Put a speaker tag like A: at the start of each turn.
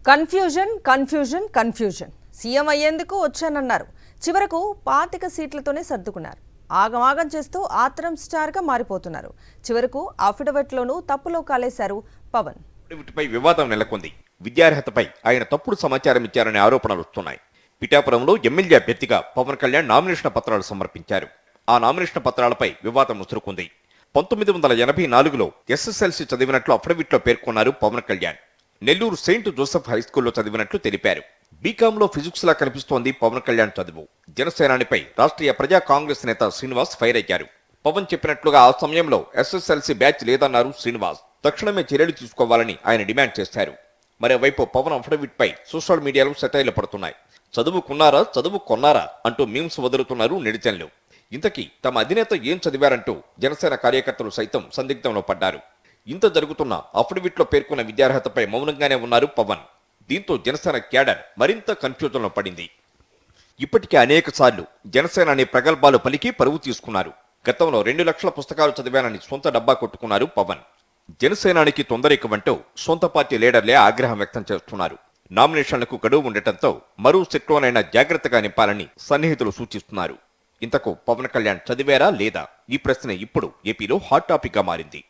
A: Confusion confusion confusion CM అయ్యేందుకు వచ్చానన్నారు. చివరకు 25 సీట్లతోనే సర్దుకున్నారు. ఆగమాగం చేస్తూ ఆత్రం స్టార్గా మారిపోతున్నారు. చివరకు అఫిడవిట్లోనూ తప్పులో కాలేశారు పవన్.
B: అఫిడవిట్పై వివాదం నెలకొంది. విద్యార్హతపై ఆయన తప్పుడు సమాచారం ఇచ్చారనే ఆరోపణలు వస్తున్నాయి. పిఠాపురంలో ఎమ్మెల్యే అభ్యర్థిగా పవన్ కళ్యాణ్ నామినేషన్ పత్రాలు సమర్పించారు. ఆ నామినేషన్ పత్రాలపై వివాదం ముసురుకుంది. 1984లో ఎస్ఎస్ఎల్సీ చదివినట్లు అఫిడవిట్లో పేర్కొన్నారు పవన్ కళ్యాణ్. నెల్లూరు సెయింట్ జోసెఫ్ హైస్కూల్లో చదివినట్లు తెలిపారు. బీకాంలో ఫిజిక్స్ లా కనిపిస్తోంది పవన్ కళ్యాణ్ చదువు. జనసేనానిపై రాష్ట్రీయ ప్రజా కాంగ్రెస్ నేత శ్రీనివాస్ ఫైర్ అయ్యారు. పవన్ చెప్పినట్లుగా ఆ సమయంలో ఎస్ఎస్ఎల్సీ బ్యాచ్ లేదన్నారు శ్రీనివాస్. తక్షణమే చర్యలు తీసుకోవాలని ఆయన డిమాండ్ చేశారు. మరోవైపు పవన్ అఫిడవిట్ పై సోషల్ మీడియాలో సెటైర్లు పడుతున్నాయి. చదువుకున్నారా చదువుకొన్నారా అంటూ మీమ్స్ వదులుతున్నారు నెటిజన్లు. ఇంతకీ తమ అధినేత ఏం చదివారంటూ జనసేన కార్యకర్తలు సైతం సందిగ్ధంలో పడ్డారు. ఇంత జరుగుతున్న అఫిడవిట్లో పేర్కొన్న విద్యార్హతపై మౌనంగానే ఉన్నారు పవన్. దీంతో జనసేన క్యాడర్ మరింత కన్ఫ్యూజన్లో పడింది. ఇప్పటికే అనేక సార్లు జనసేన అనే ప్రగల్భాలు పలికి పరువు తీసుకున్నారు. గతంలో 2 లక్షల పుస్తకాలు చదివానని సొంత డబ్బా కొట్టుకున్నారు పవన్. జనసేనానికి తొందరెక్కువంటూ సొంత పార్టీ లీడర్లే ఆగ్రహం వ్యక్తం చేస్తున్నారు. నామినేషన్లకు గడువు ఉండటంతో మరో సెట్లోనైనా జాగ్రత్తగా నింపాలని సన్నిహితులు సూచిస్తున్నారు. ఇంతకు పవన్ కళ్యాణ్ చదివారా లేదా? ఈ ప్రశ్న ఇప్పుడు ఏపీలో హాట్ టాపిక్ గా మారింది.